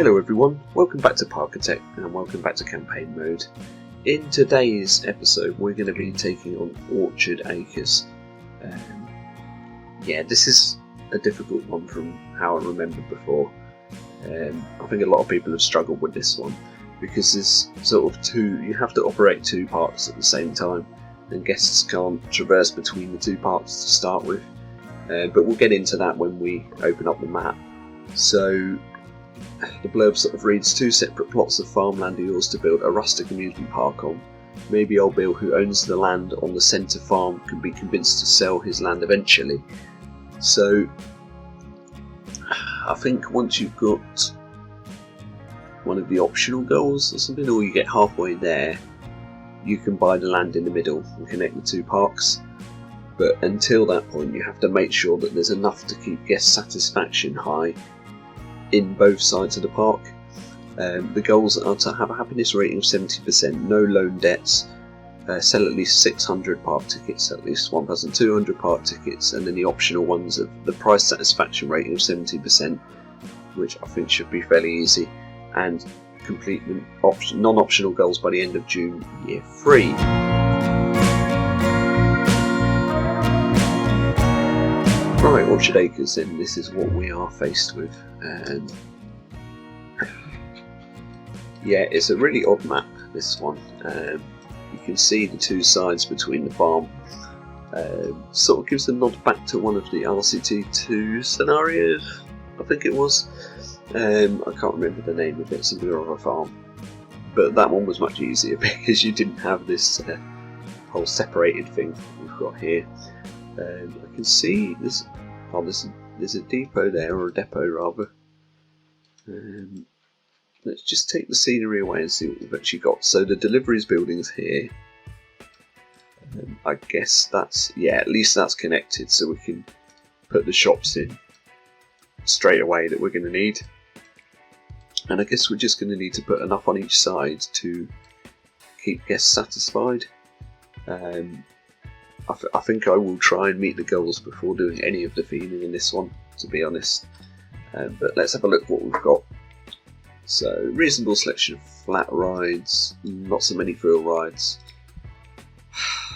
Hello everyone, welcome back to Parkitect and welcome back to campaign mode. In today's episode we're going to be taking on Orchard Acres. This is a difficult one from how I remembered before. I think a lot of people have struggled with this one because there's sort of you have to operate two parks at the same time and guests can't traverse between the two parks to start with. But we'll get into that when we open up the map. So the blurb sort of reads, 2 separate plots of farmland are yours to build a rustic amusement park on. Maybe old Bill, who owns the land on the centre farm, can be convinced to sell his land eventually. So I think once you've got one of the optional goals or something, or you get halfway there, you can buy the land in the middle and connect the two parks. But until that point you have to make sure that there's enough to keep guest satisfaction high in both sides of the park. The goals are to have a happiness rating of 70%, no loan debts, sell at least 600 park tickets, at least 1,200 park tickets, and then the optional ones of the price satisfaction rating of 70%, which I think should be fairly easy, and complete the non-optional goals by the end of June, year 3. Right, Orchard Acres then, this is what we are faced with. It's a really odd map, this one. You can see the two sides between the farm. Sort of gives a nod back to one of the RCT2 scenarios, I think it was. I can't remember the name of it, something or other farm. But that one was much easier because you didn't have this whole separated thing we've got here. I can see there's a depot there, or a depot rather. Let's just take the scenery away and see what we've actually got. So the deliveries building's here. I guess that's, at least that's connected, so we can put the shops in straight away that we're going to need. And I guess we're just going to need to put enough on each side to keep guests satisfied. I think I will try and meet the goals before doing any of the theming in this one, to be honest. But let's have a look what we've got. So, reasonable selection of flat rides, not so many thrill rides.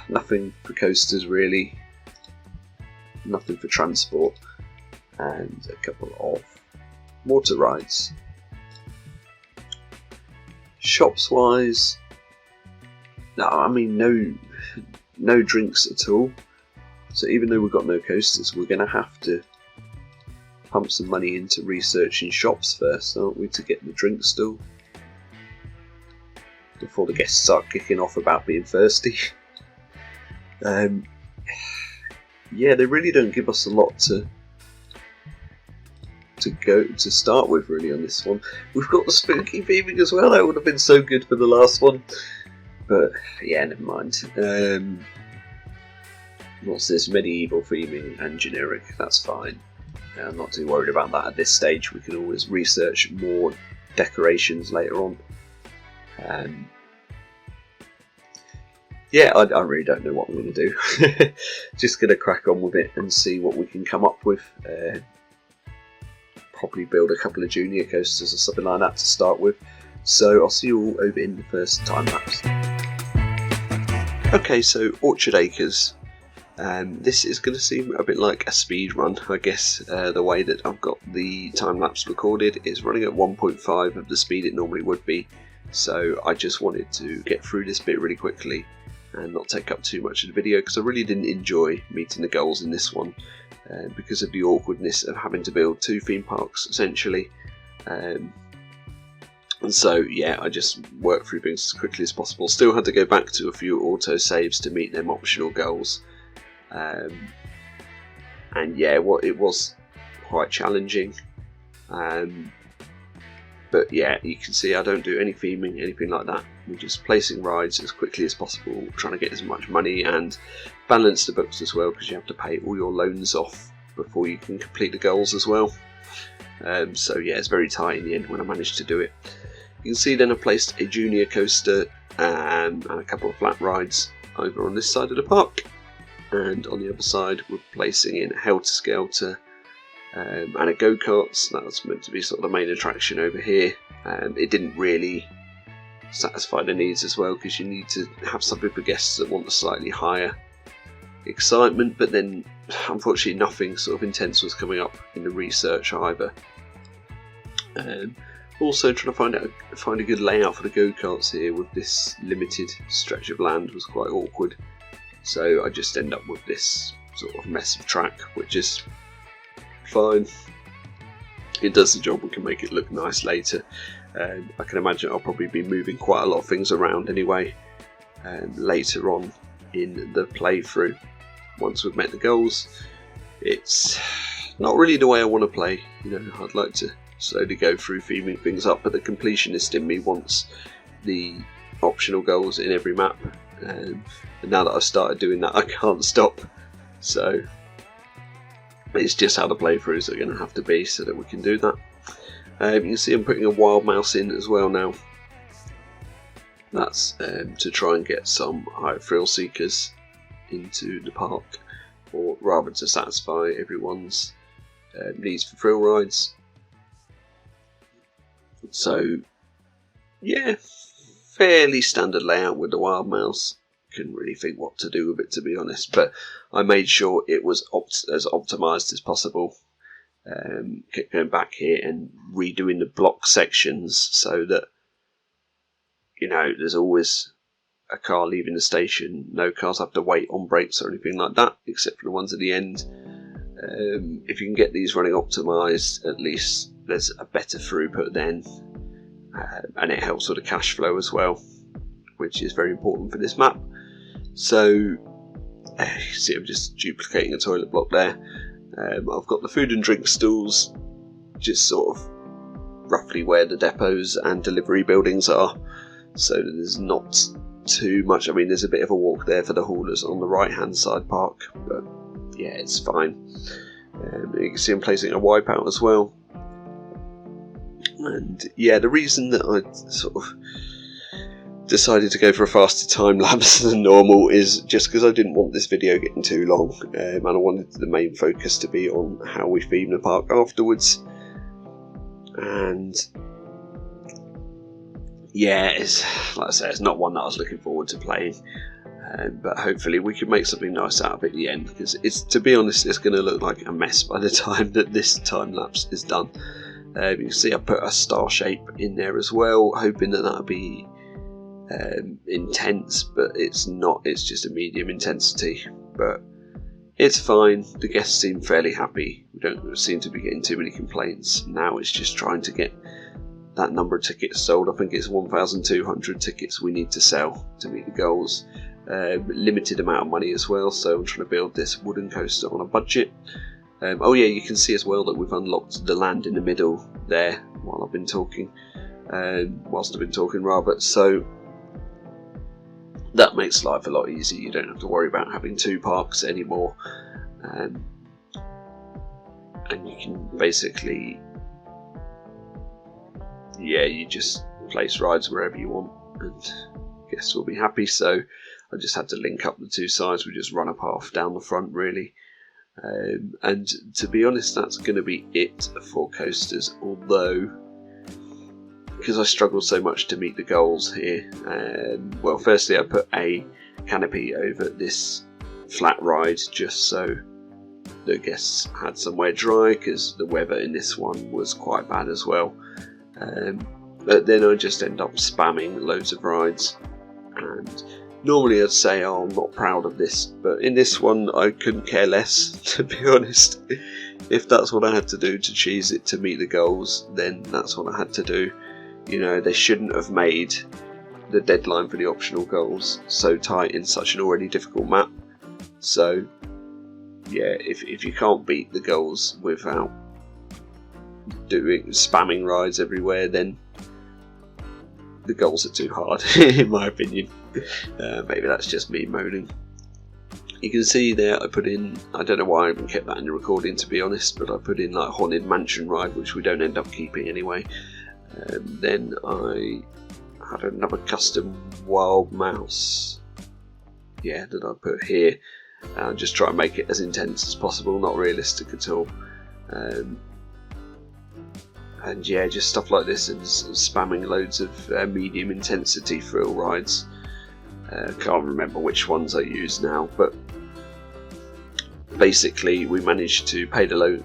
Nothing for coasters really. Nothing for transport. And a couple of water rides. Shops wise, no drinks at all. So even though we've got no coasters, we're going to have to pump some money into researching shops first, aren't we, to get the drink stall before the guests start kicking off about being thirsty. They really don't give us a lot to start with really on this one. We've got the spooky theming as well. That would have been so good for the last one. But never mind. What's this? Medieval theming and generic. That's fine. I'm not too worried about that at this stage. We can always research more decorations later on. I really don't know what I'm going to do. Just going to crack on with it and see what we can come up with. Probably build a couple of junior coasters or something like that to start with. So I'll see you all over in the first time lapse. Okay, so Orchard Acres. This is going to seem a bit like a speed run, I guess. The way that I've got the time lapse recorded is running at 1.5 of the speed it normally would be. So I just wanted to get through this bit really quickly and not take up too much of the video, because I really didn't enjoy meeting the goals in this one because of the awkwardness of having to build 2 theme parks essentially. And so I just worked through things as quickly as possible. Still had to go back to a few auto saves to meet them optional goals. It was quite challenging. But you can see I don't do any theming, anything like that. We're just placing rides as quickly as possible, trying to get as much money and balance the books as well, because you have to pay all your loans off before you can complete the goals as well. It's very tight in the end when I managed to do it. You can see then I placed a junior coaster and a couple of flat rides over on this side of the park. And on the other side we're placing in Helter Skelter and a go-karts. That was meant to be sort of the main attraction over here. It didn't really satisfy the needs as well, because you need to have something for guests that want a slightly higher excitement, but then unfortunately nothing sort of intense was coming up in the research either. Also trying to find a good layout for the go-karts here with this limited stretch of land was quite awkward, so I just end up with this sort of mess of track, which is fine. It does the job. We can make it look nice later. I can imagine I'll probably be moving quite a lot of things around anyway later on in the playthrough. Once we've met the goals, it's not really the way I want to play. You know, I'd like to slowly go through theming things up, but the completionist in me wants the optional goals in every map, and now that I've started doing that, I can't stop. So it's just how the playthroughs are going to have to be so that we can do that. You can see I'm putting a wild mouse in as well now. That's to try and get some high thrill seekers into the park, or rather to satisfy everyone's needs for thrill rides. So yeah, fairly standard layout with the wild mouse. Couldn't really think what to do with it, to be honest, but I made sure it was as optimized as possible. Kept going back here and redoing the block sections so that, you know, there's always a car leaving the station, no cars have to wait on brakes or anything like that, except for the ones at the end. If you can get these running optimized, at least there's a better throughput then, and it helps with the cash flow as well, which is very important for this map. So you can see I'm just duplicating a toilet block there. I've got the food and drink stalls just sort of roughly where the depots and delivery buildings are, so that there's not too much. I mean, there's a bit of a walk there for the haulers on the right hand side park, but yeah, it's fine. You can see I'm placing a wipeout as well. And yeah, the reason that I sort of decided to go for a faster time lapse than normal is just because I didn't want this video getting too long, and I wanted the main focus to be on how we theme the park afterwards. And yeah, it's like I say, it's not one that I was looking forward to playing, but hopefully we can make something nice out of it at the end, because it's, to be honest, it's going to look like a mess by the time that this time lapse is done. You can see I put a star shape in there as well, hoping that that'll be intense, but it's not. It's just a medium intensity, but it's fine. The guests seem fairly happy. We don't seem to be getting too many complaints. Now it's just trying to get that number of tickets sold. I think it's 1,200 tickets we need to sell to meet the goals. Limited amount of money as well, so I'm trying to build this wooden coaster on a budget. Oh yeah, you can see as well that we've unlocked the land in the middle there while I've been talking, whilst I've been talking rather, so that makes life a lot easier. You don't have to worry about having two parks anymore, and you can basically, yeah, you just place rides wherever you want and guests will be happy. So I just had to link up the two sides. We just run a path down the front really, and to be honest, that's going to be it for coasters, although because I struggled so much to meet the goals here, well, firstly I put a canopy over this flat ride just so the guests had somewhere dry, because the weather in this one was quite bad as well. But then I just end up spamming loads of rides, and normally I'd say, oh, I'm not proud of this, but in this one I couldn't care less, to be honest. If that's what I had to do to cheese it to meet the goals, then that's what I had to do. You know, they shouldn't have made the deadline for the optional goals so tight in such an already difficult map. So yeah, if you can't beat the goals without spamming rides everywhere, then the goals are too hard, in my opinion. Maybe that's just me moaning. You can see there I put in, I don't know why I even kept that in the recording, to be honest, but I put in like Haunted Mansion ride, which we don't end up keeping anyway. Then I had another custom wild mouse, yeah, that I put here. And just try and make it as intense as possible, not realistic at all. And yeah, just stuff like this, and spamming loads of medium intensity thrill rides. Can't remember which ones I use now, but basically we managed to pay the loan,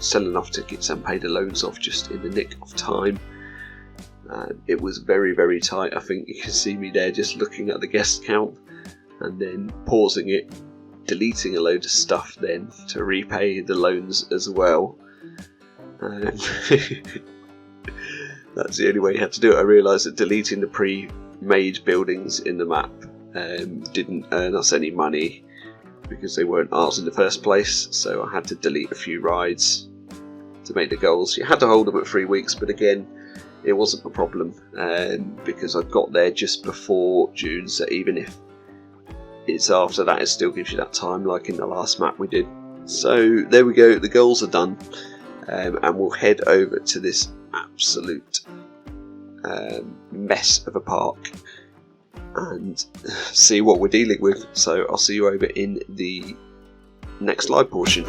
sell enough tickets and pay the loans off just in the nick of time. It was very, very tight. I think you can see me there just looking at the guest count and then pausing it, deleting a load of stuff then to repay the loans as well. That's the only way you had to do it. I realised that deleting the pre-made buildings in the map didn't earn us any money because they weren't ours in the first place, so I had to delete a few rides to make the goals. You had to hold them at 3 weeks, but again, it wasn't a problem because I got there just before June, so even if it's after that, it still gives you that time, like in the last map we did. So there we go, the goals are done, and we'll head over to this absolute mess of a park and see what we're dealing with. So I'll see you over in the next live portion.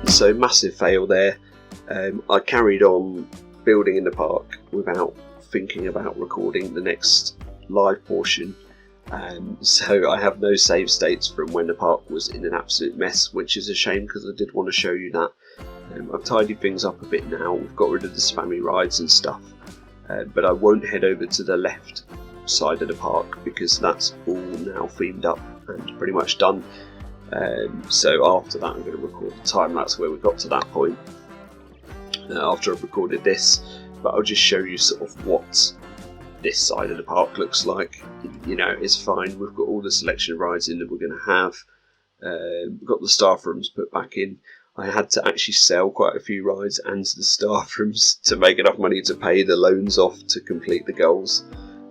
So massive fail there. I carried on building in the park without thinking about recording the next live portion. So I have no save states from when the park was in an absolute mess, which is a shame because I did want to show you that. I've tidied things up a bit now. We've got rid of the spammy rides and stuff, but I won't head over to the left side of the park because that's all now themed up and pretty much done. So after that I'm going to record the time lapse where we got to that point after I've recorded this, but I'll just show you sort of what this side of the park looks like. You know, it's fine. We've got all the selection of rides in that we're going to have. We've got the staff rooms put back in. I had to actually sell quite a few rides and the staff rooms to make enough money to pay the loans off to complete the goals.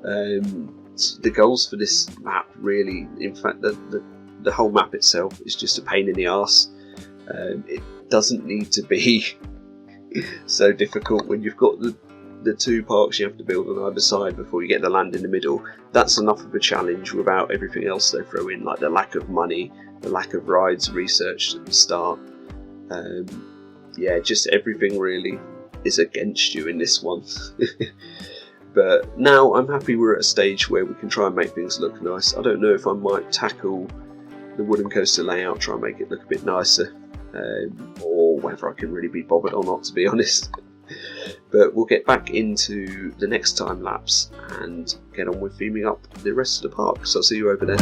The goals for this map really, in fact, the whole map itself is just a pain in the arse. It doesn't need to be so difficult when you've got the 2 parks you have to build on either side before you get the land in the middle. That's enough of a challenge without everything else they throw in, like the lack of money, the lack of rides researched at the start. Yeah, just everything really is against you in this one. But now I'm happy we're at a stage where we can try and make things look nice. I don't know if I might tackle the wooden coaster layout, try and make it look a bit nicer, or whether I can really be bothered or not, to be honest. But we'll get back into the next time lapse and get on with theming up the rest of the park, so I'll see you over there.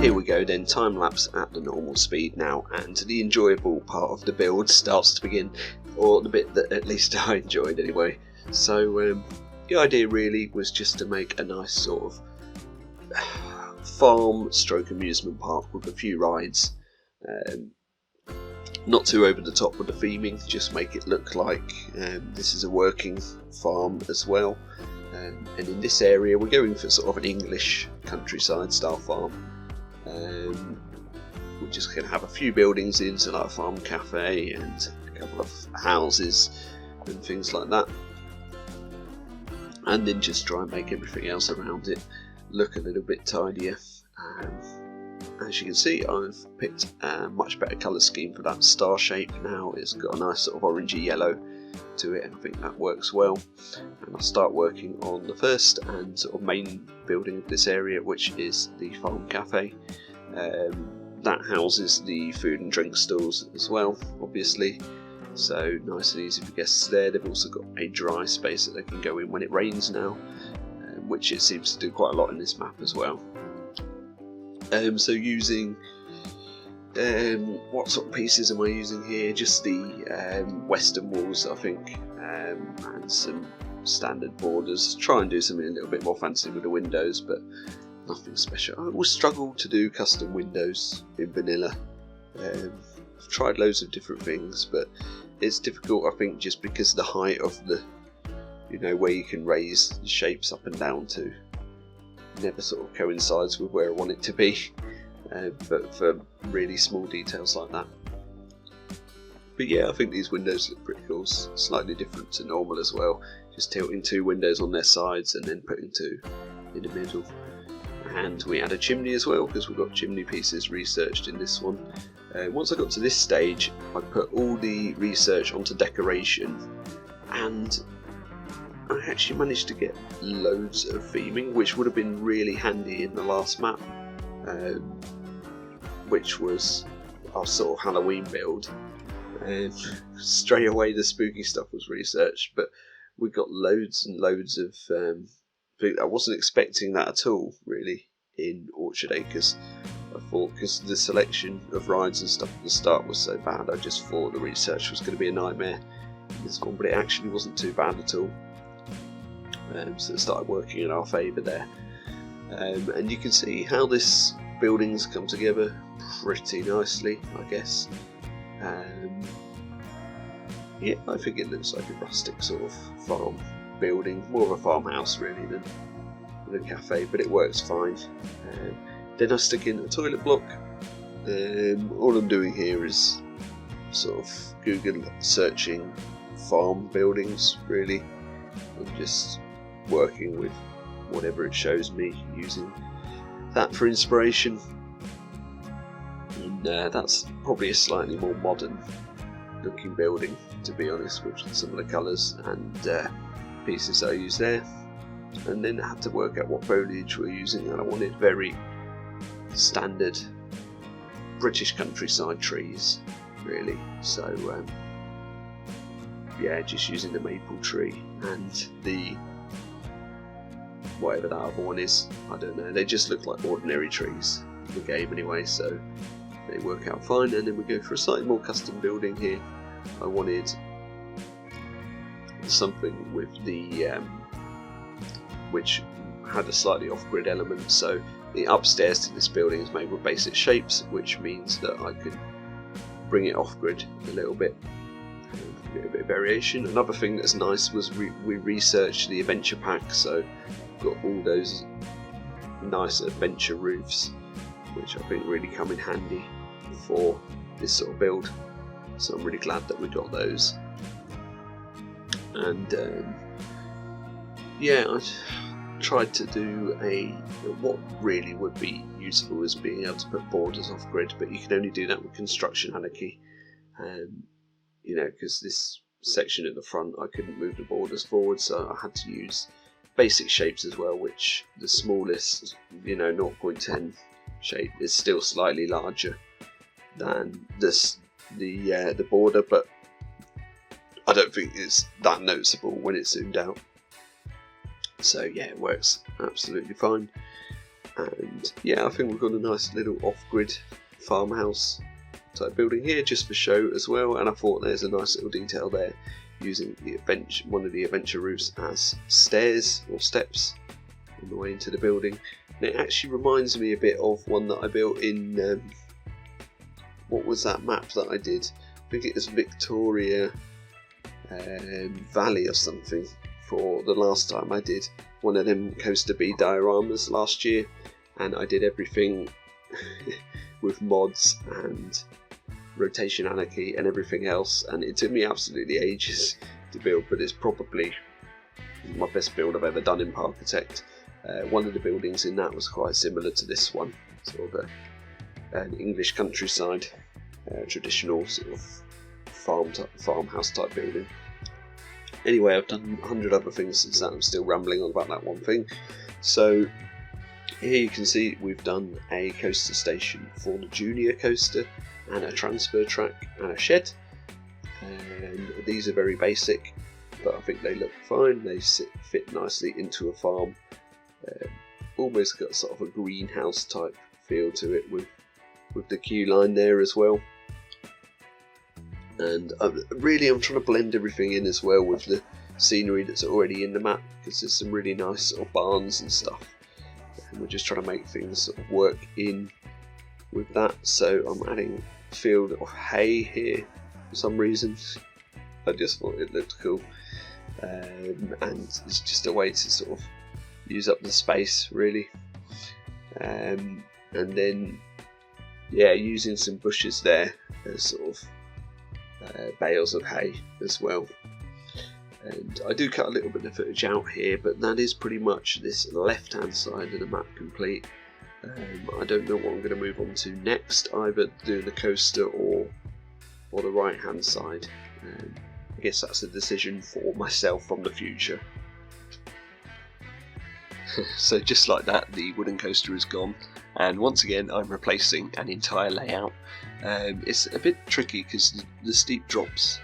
Here we go then, time lapse at the normal speed now, and the enjoyable part of the build starts to begin, or the bit that at least I enjoyed anyway. So the idea really was just to make a nice sort of farm stroke amusement park with a few rides. Not too over the top with the theming, just make it look like this is a working farm as well. And in this area we're going for sort of an English countryside style farm. We're just going to have a few buildings in, so like a farm cafe and a couple of houses and things like that. And then just try and make everything else around it look a little bit tidier. As you can see, I've picked a much better colour scheme for that star shape now. It's got a nice sort of orangey yellow to it, and I think that works well. And I'll start working on the first and sort of main building of this area, which is the farm cafe. That houses the food and drink stalls as well, obviously. So nice and easy for guests there. They've also got a dry space that they can go in when it rains now, which it seems to do quite a lot in this map as well. So using what sort of pieces am I using here? Just the western walls, I think, and some standard borders. Try and do something a little bit more fancy with the windows, but nothing special. I always struggle to do custom windows in vanilla. I've tried loads of different things, but it's difficult, I think, just because the height of the, you know, where you can raise the shapes up and down to never sort of coincides with where I want it to be, but for really small details like that. But yeah, I think these windows look pretty cool, slightly different to normal as well, just tilting 2 windows on their sides and then putting 2 in the middle. and we add a chimney as well because we've got chimney pieces researched in this one. Once I got to this stage, I put all the research onto decoration, and I actually managed to get loads of theming, which would have been really handy in the last map, which was our sort of Halloween build. And straight away the spooky stuff was researched, but we got loads and loads of I wasn't expecting that at all really in Orchard Acres. I thought, because the selection of rides and stuff at the start was so bad, I just thought the research was going to be a nightmare in this one, but it actually wasn't too bad at all. So it started working in our favour there, and you can see how this building's come together pretty nicely, I guess. Yeah, I think it looks like a rustic sort of farm building, more of a farmhouse really than a cafe, but it works fine. Then I stick in a toilet block. All I'm doing here is sort of Google searching farm buildings really, and just working with whatever it shows me, using that for inspiration. And that's probably a slightly more modern looking building, to be honest, with some of the colours and pieces I use there. And then I had to work out what foliage we're using, and I wanted very standard British countryside trees really, so yeah, just using the maple tree and the whatever that other one is, I don't know, they just look like ordinary trees in the game anyway, so they work out fine. And then we go for a slightly more custom building here. I wanted something with the which had a slightly off-grid element, so the upstairs to this building is made with basic shapes, which means that I could bring it off-grid a little bit, get a bit of variation. Another thing that's nice was we researched the adventure pack, so got all those nice adventure roofs, which I think really come in handy for this sort of build, so I'm really glad that we got those. And yeah, I tried to do what really would be useful is being able to put borders off grid, but you can only do that with construction anarchy, you know, because this section at the front I couldn't move the borders forward, so I had to use basic shapes as well, which the smallest, you know, 0.10 shape is still slightly larger than the border, but I don't think it's that noticeable when it's zoomed out. So yeah, it works absolutely fine. And yeah, I think we've got a nice little off-grid farmhouse type building here just for show as well, and I thought there's a nice little detail there, using one of the adventure roofs as stairs or steps on the way into the building. And it actually reminds me a bit of one that I built in what was that map that I did? I think it was Victoria Valley or something, for the last time I did one of them Coaster B dioramas last year, and I did everything with mods and rotation anarchy and everything else, and it took me absolutely ages to build, but it's probably my best build I've ever done in Parkitect. One of the buildings in that was quite similar to this one, sort of an English countryside, traditional sort of farmhouse type building. Anyway, I've done 100 other things since that. I'm still rambling on about that one thing. So here you can see we've done a coaster station for the junior coaster, and a transfer track and a shed. And these are very basic, but I think they look fine. They fit nicely into a farm. Almost got sort of a greenhouse type feel to it with the queue line there as well. And really I'm trying to blend everything in as well with the scenery that's already in the map, because there's some really nice sort of barns and stuff, and we're just trying to make things sort of work in with that. So I'm adding a field of hay here for some reason. I just thought it looked cool, and it's just a way to sort of use up the space really. And then yeah, using some bushes there as sort of bales of hay as well. And I do cut a little bit of footage out here, but that is pretty much this left hand side of the map complete. I don't know what I'm going to move on to next, either doing the coaster or the right hand side. I guess that's a decision for myself from the future. So just like that, the wooden coaster is gone, and once again I'm replacing an entire layout. It's a bit tricky because the steep drops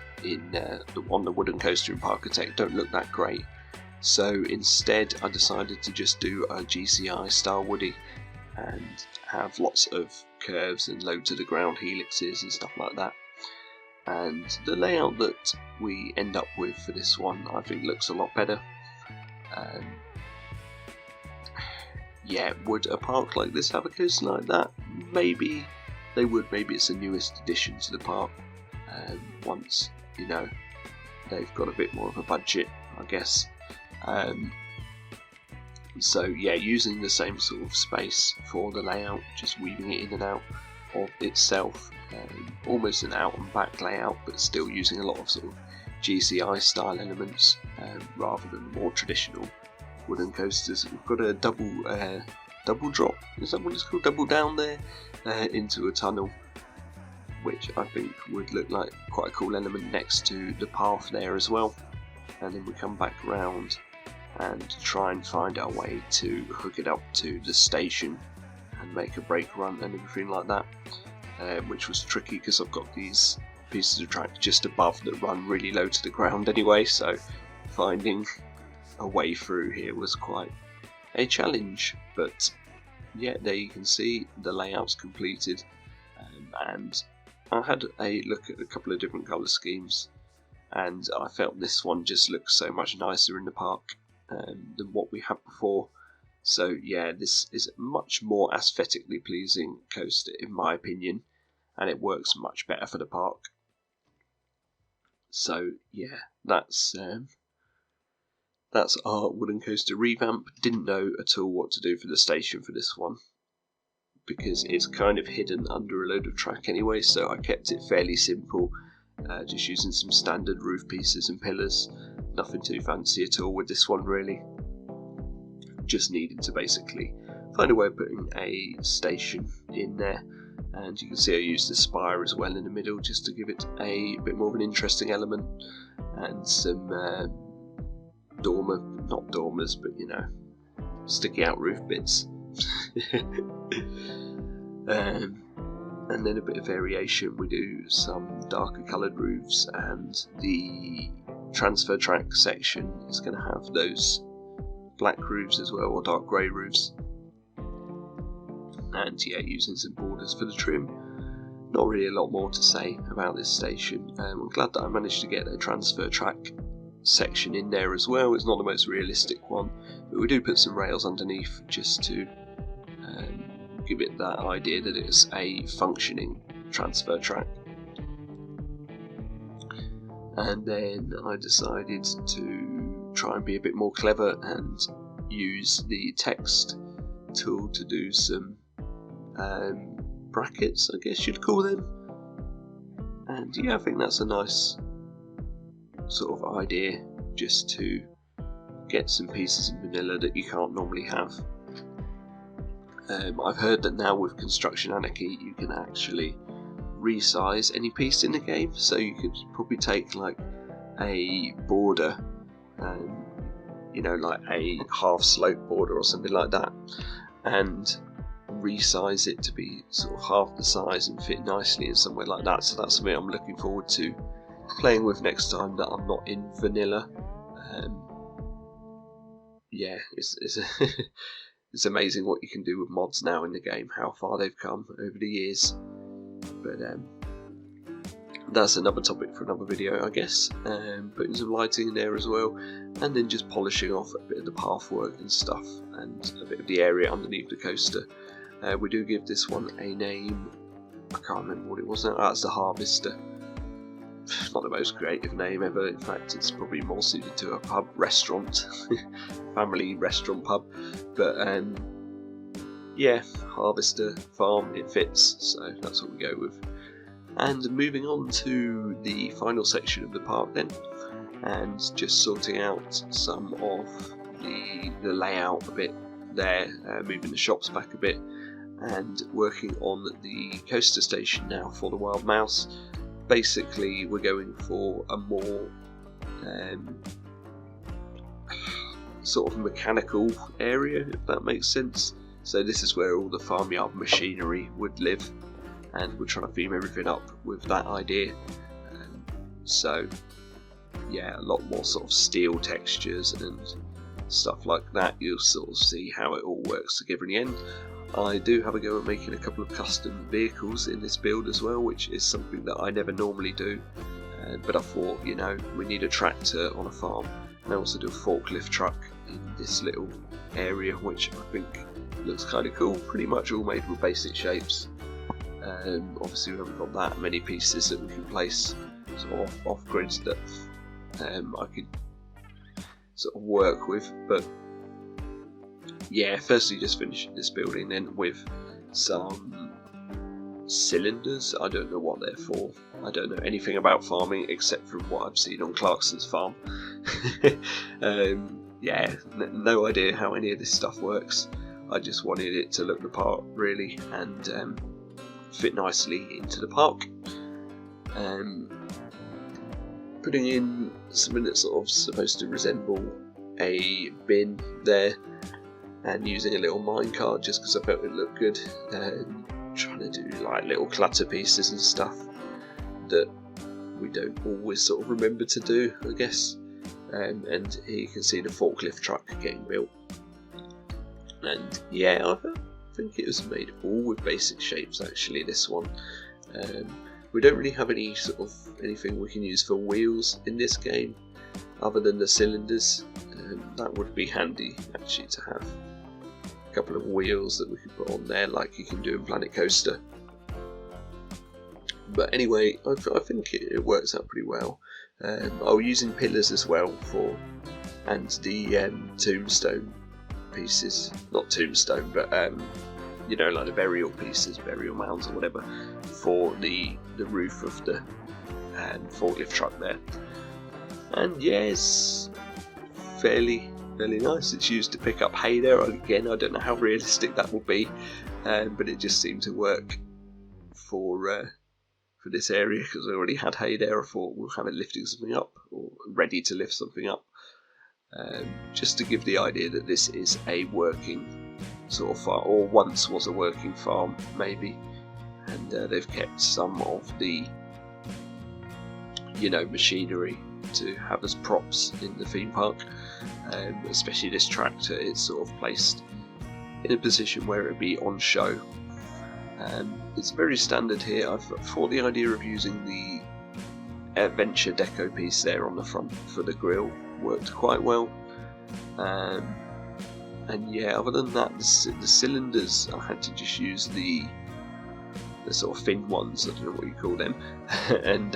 on the wooden coaster in Parkitect don't look that great, so instead I decided to just do a GCI style woody and have lots of curves and low to the ground helixes and stuff like that. And the layout that we end up with for this one I think looks a lot better. Yeah, would a park like this have a coaster like that? Maybe they would. Maybe it's the newest addition to the park. Once, you know, they've got a bit more of a budget, I guess. So yeah, using the same sort of space for the layout, just weaving it in and out of itself. Almost an out and back layout, but still using a lot of sort of GCI style elements rather than more traditional wooden coasters. We've got a double drop, is that what it's called? Double down there into a tunnel, which I think would look like quite a cool element next to the path there as well. And then we come back around and try and find our way to hook it up to the station and make a brake run and everything like that, which was tricky because I've got these pieces of track just above that run really low to the ground anyway, so finding a way through here was quite a challenge. But yeah, there you can see the layout's completed, and I had a look at a couple of different colour schemes, and I felt this one just looks so much nicer in the park than what we had before. So yeah, this is a much more aesthetically pleasing coaster in my opinion, and it works much better for the park. So yeah, that's our wooden coaster revamp. Didn't know at all what to do for the station for this one, because it's kind of hidden under a load of track anyway, so I kept it fairly simple, just using some standard roof pieces and pillars. Nothing too fancy at all with this one really. Just needed to basically find a way of putting a station in there, and you can see I used the spire as well in the middle just to give it a bit more of an interesting element, and some not dormers, but you know, sticky out roof bits. And then a bit of variation, we do some darker coloured roofs, and the transfer track section is going to have those black roofs as well, or dark grey roofs. And yeah, using some borders for the trim. Not really a lot more to say about this station. I'm glad that I managed to get a transfer track section in there as well. It's not the most realistic one, but we do put some rails underneath just to give it that idea that it's a functioning transfer track. And then I decided to try and be a bit more clever and use the text tool to do some brackets, I guess you'd call them. And yeah, I think that's a nice sort of idea, just to get some pieces in vanilla that you can't normally have. I've heard that now with Construction Anarchy you can actually resize any piece in the game, so you could probably take like a border, you know, like a half slope border or something like that, and resize it to be sort of half the size and fit nicely in somewhere like that. So that's something I'm looking forward to playing with next time that I'm not in vanilla. Yeah, it's amazing what you can do with mods now in the game, how far they've come over the years. But that's another topic for another video, I guess. Putting some lighting in there as well, and then just polishing off a bit of the pathwork and stuff, and a bit of the area underneath the coaster. We do give this one a name. I can't remember what it was now. That's the Harvester. Not the most creative name ever. In fact, it's probably more suited to a pub restaurant, family restaurant pub. But yeah, Harvester Farm, it fits, so that's what we go with. And moving on to the final section of the park then, and just sorting out some of the layout a bit there, moving the shops back a bit, and working on the coaster station now for the Wild Mouse. Basically, we're going for a more sort of mechanical area, if that makes sense. So this is where all the farmyard machinery would live, and we're trying to theme everything up with that idea. So yeah, a lot more sort of steel textures and stuff like that. You'll sort of see how it all works together in the end. I do have a go at making a couple of custom vehicles in this build as well, which is something that I never normally do, but I thought, you know, we need a tractor on a farm, and I also do a forklift truck in this little area, which I think looks kind of cool. Pretty much all made with basic shapes. Obviously we haven't got that many pieces that we can place sort of off grid that I could sort of work with, but yeah, firstly just finishing this building then with some cylinders. I don't know what they're for. I don't know anything about farming except from what I've seen on Clarkson's farm. Yeah, no idea how any of this stuff works. I just wanted it to look the part really, and fit nicely into the park. Putting in something that's sort of supposed to resemble a bin there, and using a little minecart just because I felt it looked good. Trying to do like little clutter pieces and stuff that we don't always sort of remember to do, I guess. And here you can see the forklift truck getting built. And yeah, I think it was made all with basic shapes actually, this one. We don't really have any sort of anything we can use for wheels in this game other than the cylinders. That would be handy actually to have a couple of wheels that we could put on there like you can do in Planet Coaster. But anyway, I think it works out pretty well. I'm using pillars as well and the tombstone pieces, not tombstone, but you know, like the burial pieces, burial mounds or whatever, for the roof of the forklift truck there. And yeah, it's fairly nice. It's used to pick up hay there. Again, I don't know how realistic that will be, but it just seemed to work for this area because I already had hay there. I thought we'll have it lifting something up or ready to lift something up, just to give the idea that this is a working sort of farm, or once was a working farm maybe, and they've kept some of the, you know, machinery to have as props in the theme park. Especially this tractor, it's sort of placed in a position where it would be on show. It's very standard here. I thought the idea of using the adventure deco piece there on the front for the grill worked quite well. And yeah, other than that, the cylinders, I had to just use the sort of thin ones, I don't know what you call them, and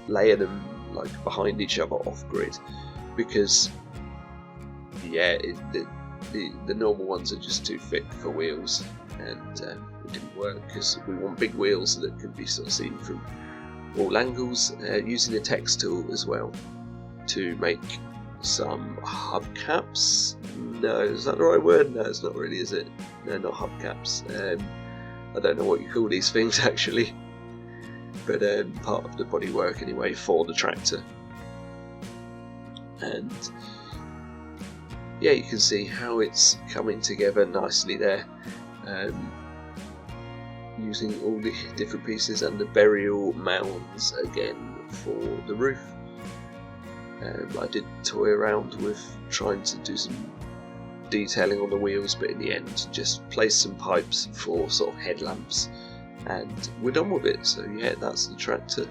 layer them like behind each other off grid, because yeah, the normal ones are just too thick for wheels, and it didn't work because we want big wheels that can be sort of seen from all angles. Using a text tool as well to make some hubcaps. No, is that the right word? No, it's not really, is it? No, not hubcaps. I don't know what you call these things actually, but part of the bodywork anyway for the tractor. And yeah, you can see how it's coming together nicely there, using all the different pieces and the burial mounds again for the roof. I did toy around with trying to do some detailing on the wheels, but in the end just placed some pipes for sort of headlamps and we're done with it. So yeah, that's the tractor.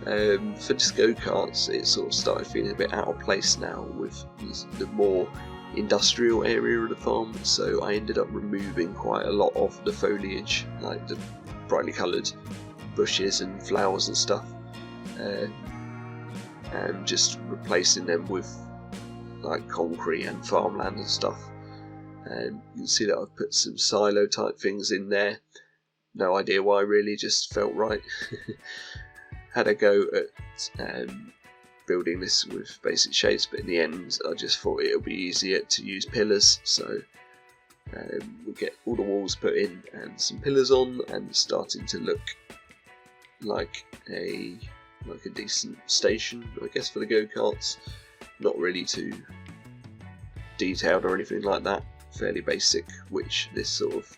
For this go-karts, it sort of started feeling a bit out of place now with the more industrial area of the farm, so I ended up removing quite a lot of the foliage, like the brightly coloured bushes and flowers and stuff, and just replacing them with like concrete and farmland and stuff. And you can see that I've put some silo type things in there. No idea why, really, just felt right. Had a go at building this with basic shapes, but in the end I just thought it would be easier to use pillars, so we get all the walls put in and some pillars on, and it's starting to look like a decent station, I guess, for the go-karts. Not really too detailed or anything like that, fairly basic, which this sort of,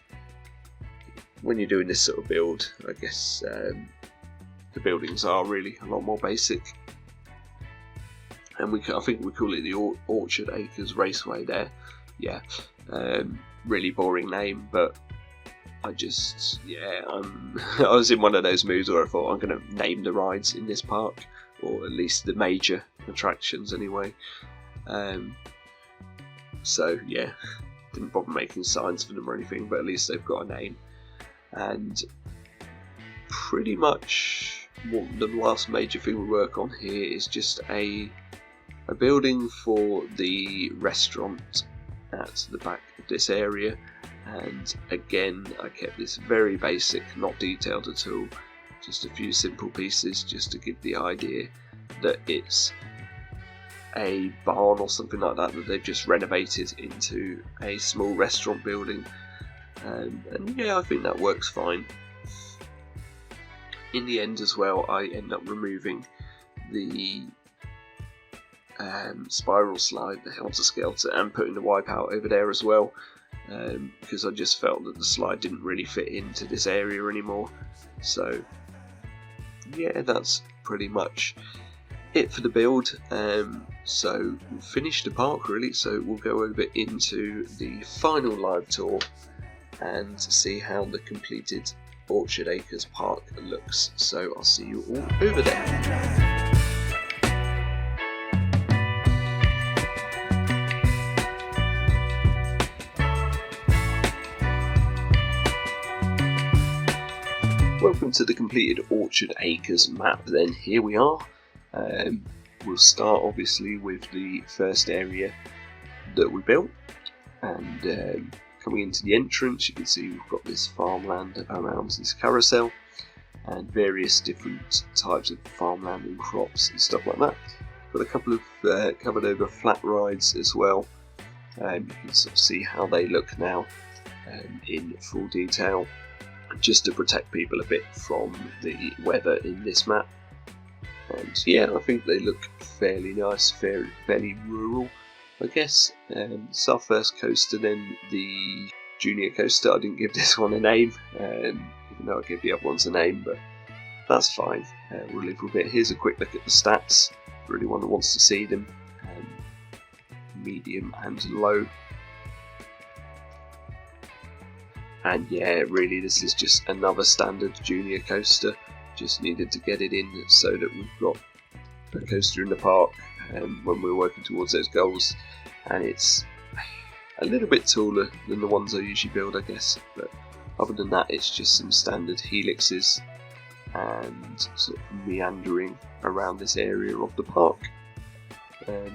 when you're doing this sort of build, I guess the buildings are really a lot more basic. And I think we call it the Orchard Acres Raceway there. Yeah, really boring name, but I was in one of those moods where I thought I'm going to name the rides in this park, or at least the major attractions anyway. So yeah, didn't bother making signs for them or anything, but at least they've got a name. And pretty much the last major thing we work on here is just a building for the restaurant at the back of this area. And again, I kept this very basic, not detailed at all, just a few simple pieces just to give the idea that it's a barn or something like that they've just renovated into a small restaurant building. And yeah, I think that works fine. In the end as well, I end up removing the spiral slide, the Helter Skelter, and putting the wipeout over there as well, because I just felt that the slide didn't really fit into this area anymore. So yeah, that's pretty much it for the build. So we've finished the park really, so we'll go over into the final live tour and see how the completed Orchard Acres Park looks. So I'll see you all over there. Welcome to the completed Orchard Acres map then. Here we are. We'll start obviously with the first area that we built, and coming into the entrance you can see we've got this farmland around this carousel and various different types of farmland and crops and stuff like that. Got a couple of covered over flat rides as well. You can sort of see how they look now in full detail, just to protect people a bit from the weather in this map. And yeah, I think they look fairly nice, fairly rural, I guess. It's our first coaster then, the junior coaster. I didn't give this one a name, even though I gave the other ones a name, but that's fine. We'll leave a bit. Here's a quick look at the stats for anyone that wants to see them. Medium and low. And yeah, really this is just another standard junior coaster. Just needed to get it in so that we've got a coaster in the park when we're working towards those goals. And it's a little bit taller than the ones I usually build, I guess, but other than that it's just some standard helixes and sort of meandering around this area of the park.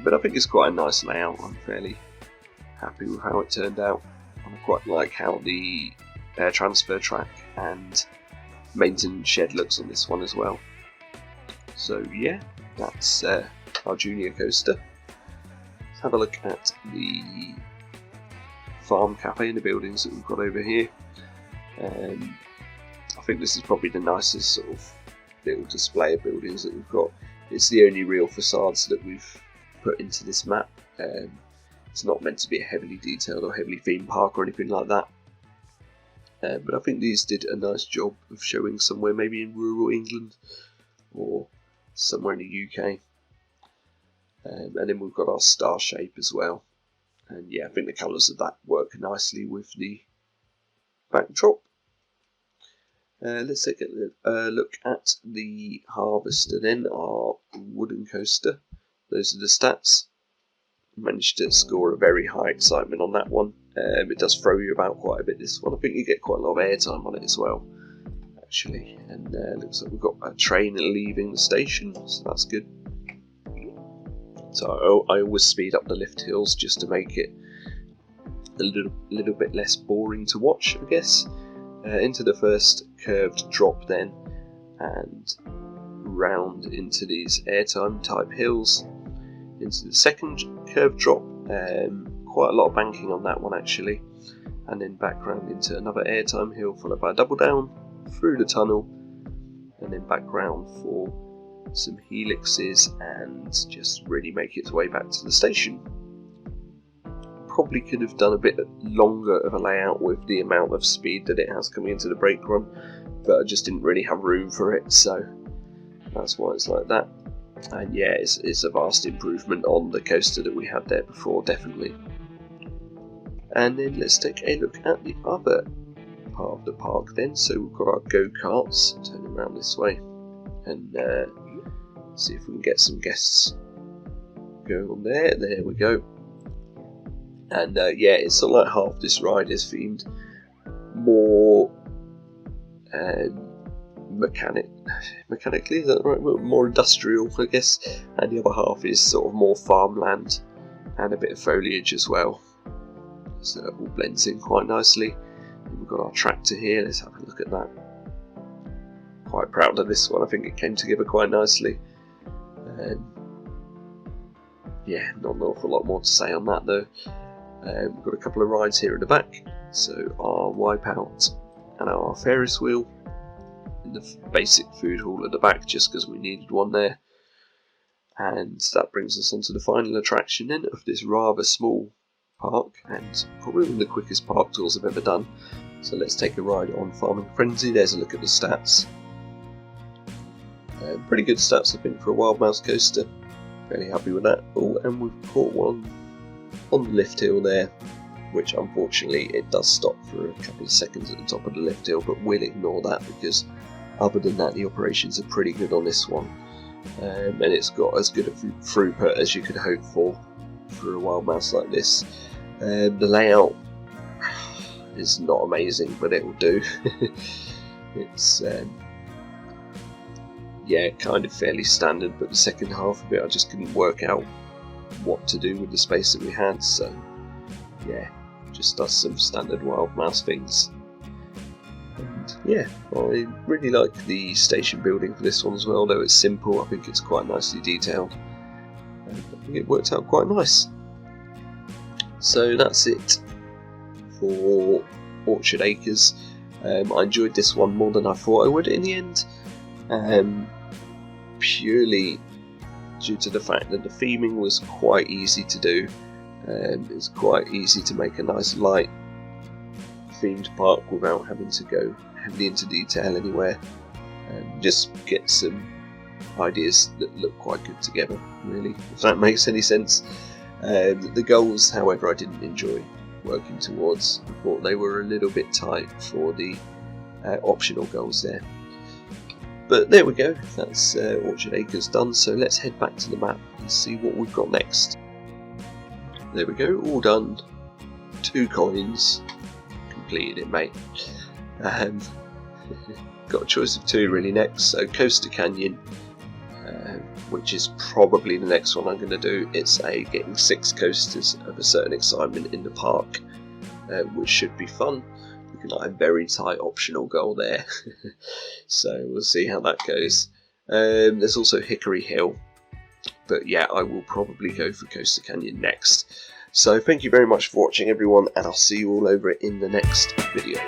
But I think it's quite a nice layout. I'm fairly happy with how it turned out. I quite like how the air transfer track and maintenance shed looks on this one as well. So yeah, that's our junior coaster. Let's have a look at the farm cafe and the buildings that we've got over here. I think this is probably the nicest sort of little display of buildings that we've got. It's the only real facades that we've put into this map. It's not meant to be a heavily detailed or heavily themed park or anything like that. But I think these did a nice job of showing somewhere maybe in rural England or somewhere in the UK. And then we've got our star shape as well. And yeah, I think the colours of that work nicely with the backdrop. Let's take a look at the Harvester then, our wooden coaster. Those are the stats. Managed to score a very high excitement on that one. It does throw you about quite a bit, this one. I think you get quite a lot of airtime on it as well, actually. And looks like we've got a train leaving the station, so that's good. So I always speed up the lift hills just to make it a little bit less boring to watch, I guess. Into the first curved drop then, and round into these airtime type hills. Into the second curved drop, quite a lot of banking on that one actually. and then back round into another airtime hill, followed by a double down, through the tunnel, and then back round for some helixes and just really make its way back to the station. Probably could have done a bit longer of a layout with the amount of speed that it has coming into the brake run, but I just didn't really have room for it, so that's why it's like that. And yeah, it's a vast improvement on the coaster that we had there before, definitely. And then let's take a look at the other part of the park then. So we've got our go-karts, turning around this way, and see if we can get some guests going on there. There we go. And yeah, it's sort of like half this ride is themed more mechanically, is that right? More industrial, I guess, and the other half is sort of more farmland and a bit of foliage as well. So it all blends in quite nicely. And we've got our tractor here, let's have a look at that. Quite proud of this one, I think it came together quite nicely. Yeah, not an awful lot more to say on that though. We've got a couple of rides here at the back, so our Wipeout and our Ferris wheel in the basic food hall at the back, just because we needed one there. And that brings us on to the final attraction then of this rather small park, and probably one of the quickest park tours I've ever done. So let's take a ride on Farming Frenzy. There's a look at the stats. Pretty good stats I think for a Wild Mouse coaster. Fairly happy with that. Oh, and we've caught one on the lift hill there, which unfortunately it does stop for a couple of seconds at the top of the lift hill, but we'll ignore that because other than that the operations are pretty good on this one, and it's got as good a throughput as you could hope for a Wild Mouse like this. The layout is not amazing, but it will do. It's yeah, kind of fairly standard, but the second half of it I just couldn't work out what to do with the space that we had, so yeah, just does some standard Wild Mouse things. And yeah, I really like the station building for this one as well, though it's simple. I think it's quite nicely detailed, and I think it worked out quite nice. So that's it for Orchard Acres. I enjoyed this one more than I thought I would in the end, purely due to the fact that the theming was quite easy to do. It's quite easy to make a nice light themed park without having to go heavily into detail anywhere, and just get some ideas that look quite good together, really, if that makes any sense. The goals, however, I didn't enjoy working towards. I thought they were a little bit tight for the optional goals there. But there we go, that's Orchard Acres done, so let's head back to the map and see what we've got next. There we go, all done. 2 coins, completed it, mate. Got a choice of 2 really next, so Coaster Canyon, which is probably the next one I'm going to do. It's getting 6 coasters of a certain excitement in the park, which should be fun. Looking like a very tight optional goal there. So we'll see how that goes. There's also Hickory Hill, but yeah, I will probably go for Coaster Canyon next. So thank you very much for watching everyone, and I'll see you all over in the next video.